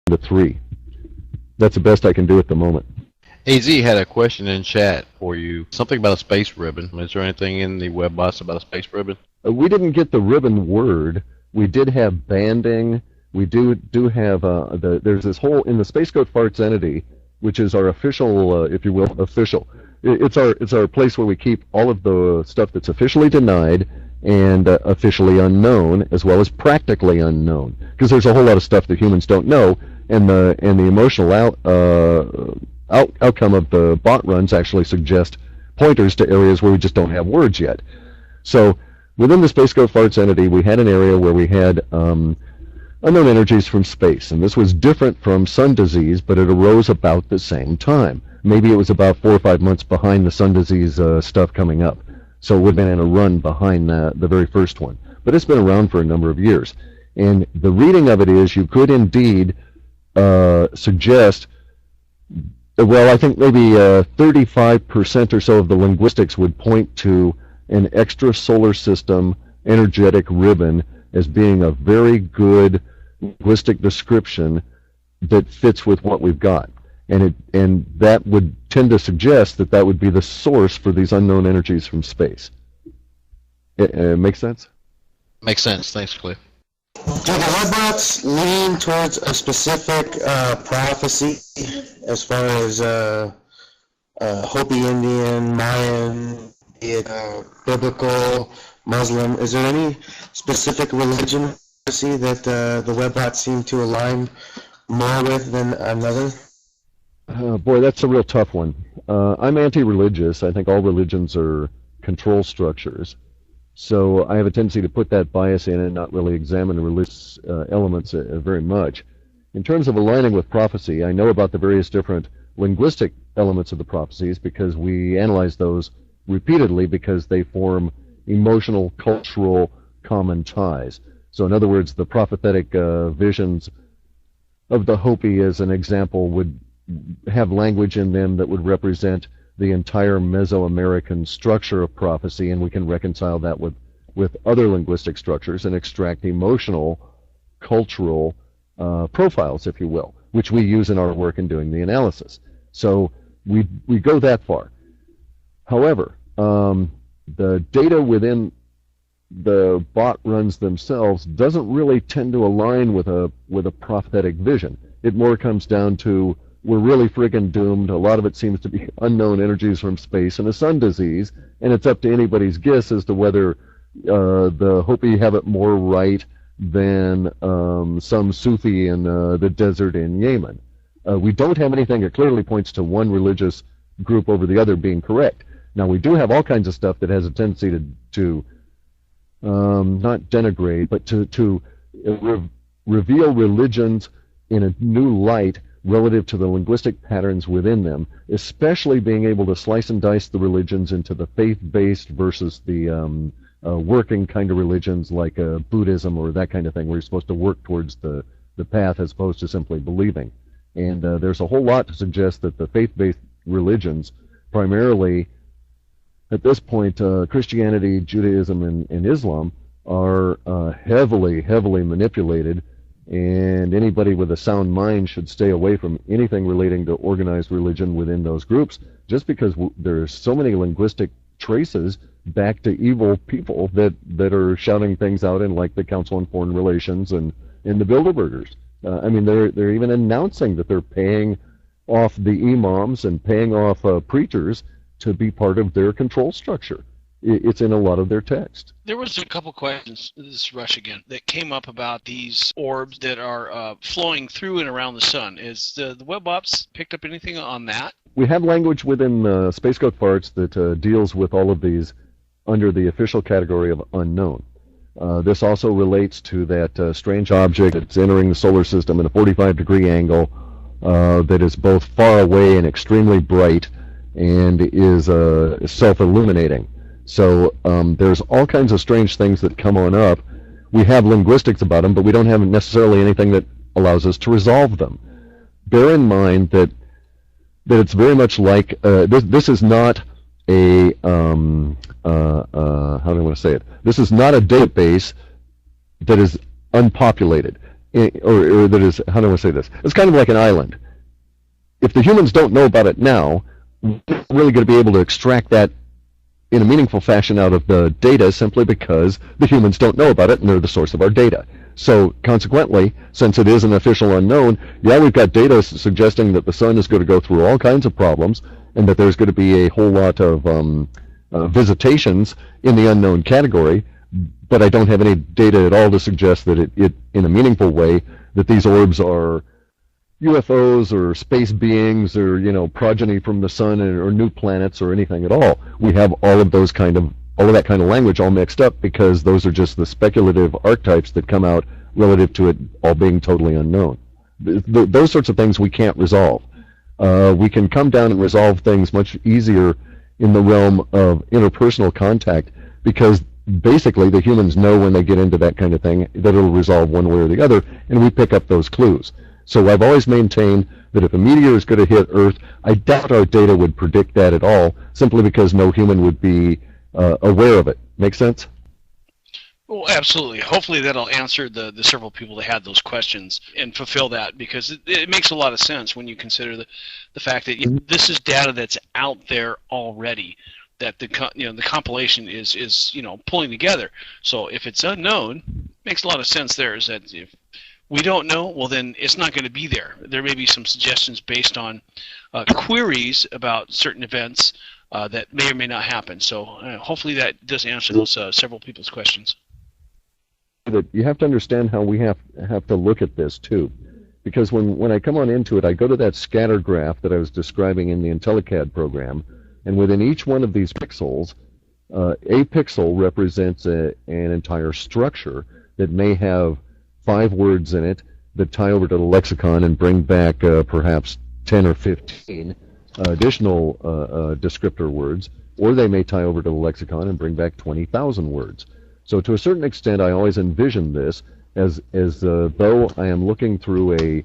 to 3. That's the best I can do at the moment. AZ had a question in chat for you. Something about a space ribbon. Is there anything in the Webbots about a space ribbon? We didn't get the ribbon word. We did have banding. We do have there's this whole in the Space Goat Farts entity, which is our official, if you will, official. It's our place where we keep all of the stuff that's officially denied and officially unknown, as well as practically unknown, because there's a whole lot of stuff that humans don't know, and the emotional outcome of the bot runs actually suggest pointers to areas where we just don't have words yet. So within the Space Goat Farts entity, we had an area where we had unknown energies from space, and this was different from sun disease, but it arose about the same time. Maybe it was about 4 or 5 months behind the sun disease stuff coming up, so it would have been in a run behind the very first one. But it's been around for a number of years, and the reading of it is you could indeed suggest, well, I think maybe 35% or so of the linguistics would point to an extrasolar system energetic ribbon as being a very good linguistic description that fits with what we've got. And that would tend to suggest that that would be the source for these unknown energies from space. It makes sense? Makes sense. Thanks, Cliff. Do the Webbots lean towards a specific prophecy as far as Hopi Indian, Mayan, biblical, Muslim? Is there any specific religion prophecy that the Webbots seem to align more with than another? Boy, that's a real tough one. I'm anti-religious. I think all religions are control structures. So I have a tendency to put that bias in and not really examine the religious elements very much. In terms of aligning with prophecy, I know about the various different linguistic elements of the prophecies because we analyze those repeatedly because they form emotional, cultural, common ties. So in other words, the prophetic visions of the Hopi, as an example, would have language in them that would represent the entire Mesoamerican structure of prophecy, and we can reconcile that with other linguistic structures and extract emotional, cultural profiles, if you will, which we use in our work in doing the analysis. So we go that far. However, the data within the bot runs themselves doesn't really tend to align with a prophetic vision. It more comes down to we're really friggin' doomed. A lot of it seems to be unknown energies from space and a sun disease, and it's up to anybody's guess as to whether the Hopi have it more right than some Sufi in the desert in Yemen. We don't have anything that clearly points to one religious group over the other being correct. Now, we do have all kinds of stuff that has a tendency to not denigrate, but to reveal religions in a new light relative to the linguistic patterns within them, especially being able to slice and dice the religions into the faith-based versus the working kind of religions like Buddhism or that kind of thing, where you're supposed to work towards the path as opposed to simply believing. And there's a whole lot to suggest that the faith-based religions, primarily at this point, Christianity, Judaism, and Islam, are heavily manipulated, and anybody with a sound mind should stay away from anything relating to organized religion within those groups, just because there's so many linguistic traces back to evil people that are shouting things out in, like the Council on Foreign Relations and in the Bilderbergers. I mean, they're even announcing that they're paying off the imams and paying off preachers to be part of their control structure. It's in a lot of their text. There was a couple questions, this is Rush again, that came up about these orbs that are flowing through and around the sun. Is the Webbots picked up anything on that? We have language within Space Goat Farts that deals with all of these under the official category of unknown. This also relates to that strange object that's entering the solar system at a 45-degree angle that is both far away and extremely bright and is self-illuminating. So there's all kinds of strange things that come on up. We have linguistics about them, but we don't have necessarily anything that allows us to resolve them. Bear in mind that it's very much like, this is not a, how do I want to say it? This is not a database that is unpopulated. or that is, how do I say this? It's kind of like an island. If the humans don't know about it now, we're not really going to be able to extract that in a meaningful fashion out of the data simply because the humans don't know about it and they're the source of our data. So consequently, since it is an official unknown, yeah, we've got data suggesting that the sun is going to go through all kinds of problems and that there's going to be a whole lot of visitations in the unknown category, but I don't have any data at all to suggest that it in a meaningful way, that these orbs are UFOs or space beings or, progeny from the sun or new planets or anything at all. We have all of that kind of language all mixed up because those are just the speculative archetypes that come out relative to it all being totally unknown. Those sorts of things we can't resolve. We can come down and resolve things much easier in the realm of interpersonal contact because basically the humans know when they get into that kind of thing that it'll resolve one way or the other, and we pick up those clues. So I've always maintained that if a meteor is going to hit Earth, I doubt our data would predict that at all, simply because no human would be aware of it. Make sense? Well, absolutely. Hopefully that'll answer the several people that had those questions and fulfill that, because it makes a lot of sense when you consider the fact that this is data that's out there already, that the compilation is pulling together. So if it's unknown, it makes a lot of sense there. Is that if we don't know, well then it's not going to be there. There may be some suggestions based on queries about certain events that may or may not happen. So hopefully that does answer those several people's questions. That you have to understand how we have to look at this too, because when I come on into it, I go to that scatter graph that I was describing in the IntelliCAD program, and within each one of these pixels, a pixel represents an entire structure that may have 5 words in it that tie over to the lexicon and bring back perhaps 10 or 15 additional descriptor words, or they may tie over to the lexicon and bring back 20,000 words. So to a certain extent, I always envision this as though I am looking through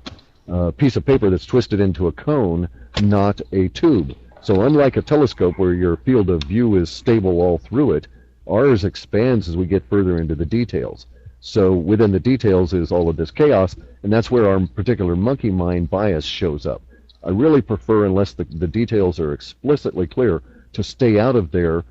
a piece of paper that's twisted into a cone, not a tube. So unlike a telescope where your field of view is stable all through it, ours expands as we get further into the details. So within the details is all of this chaos, and that's where our particular monkey mind bias shows up. I really prefer, unless the details are explicitly clear, to stay out of there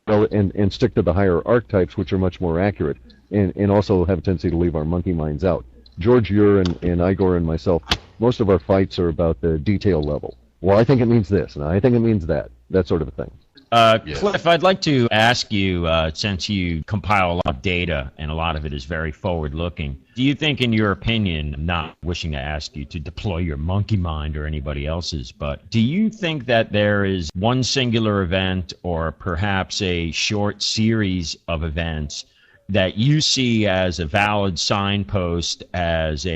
and stick to the higher archetypes, which are much more accurate, and also have a tendency to leave our monkey minds out. George Ure and Igor and myself, most of our fights are about the detail level. Well, I think it means this, and I think it means that sort of a thing. Clif, I'd like to ask you, since you compile a lot of data and a lot of it is very forward-looking, do you think, in your opinion, I'm not wishing to ask you to deploy your monkey mind or anybody else's, but do you think that there is one singular event or perhaps a short series of events that you see as a valid signpost, as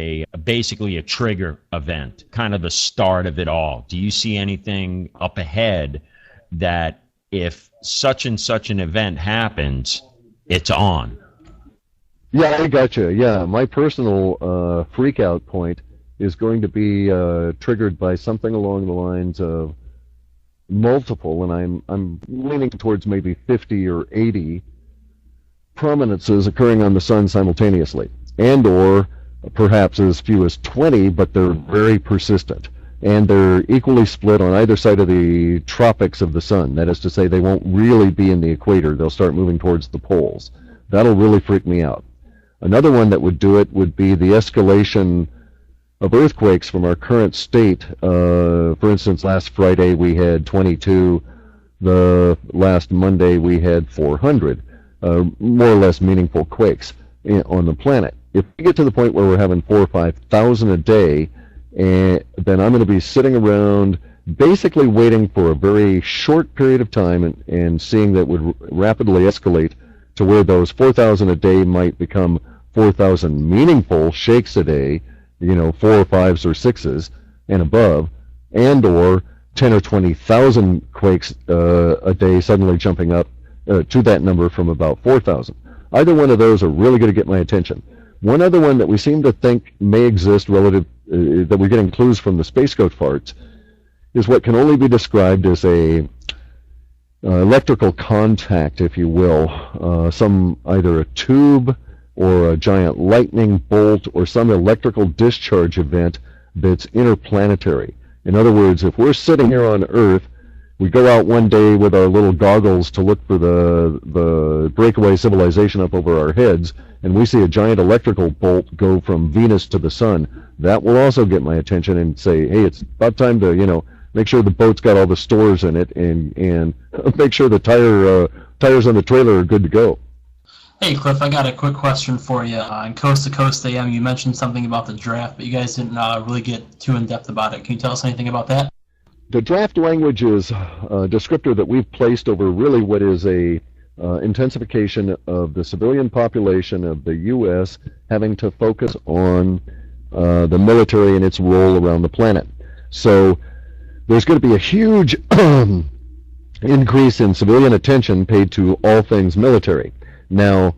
basically a trigger event, kind of the start of it all? Do you see anything up ahead that if such and such an event happens, it's on? Yeah, I gotcha. Yeah, my personal freak-out point is going to be triggered by something along the lines of multiple, and I'm leaning towards maybe 50 or 80 prominences occurring on the sun simultaneously, and or perhaps as few as 20, but they're very persistent. And they're equally split on either side of the tropics of the sun. That is to say, they won't really be in the equator. They'll start moving towards the poles. That'll really freak me out. Another one that would do it would be the escalation of earthquakes from our current state. For instance, last Friday we had 22. The last Monday we had 400. More or less meaningful quakes on the planet. If we get to the point where we're having 4,000 or 5,000 a day, and then I'm going to be sitting around basically waiting for a very short period of time and seeing that would rapidly escalate to where those 4,000 a day might become 4,000 meaningful shakes a day, 4 or 5s or 6s and above, and or 10 or 20,000 quakes a day suddenly jumping up to that number from about 4,000. Either one of those are really going to get my attention. One other one that we seem to think may exist relative, that we're getting clues from the space goat farts, is what can only be described as a electrical contact, if you will. Either a tube or a giant lightning bolt or some electrical discharge event that's interplanetary. In other words, if we're sitting here on Earth, we go out one day with our little goggles to look for the breakaway civilization up over our heads, and we see a giant electrical bolt go from Venus to the sun. That will also get my attention and say, hey, it's about time to, make sure the boat's got all the stores in it, and make sure the tires on the trailer are good to go. Hey, Cliff, I got a quick question for you. On Coast to Coast AM, you mentioned something about the draft, but you guys didn't really get too in-depth about it. Can you tell us anything about that? The draft language is a descriptor that we've placed over really what is a intensification of the civilian population of the U.S. having to focus on the military and its role around the planet. So there's going to be a huge increase in civilian attention paid to all things military. Now,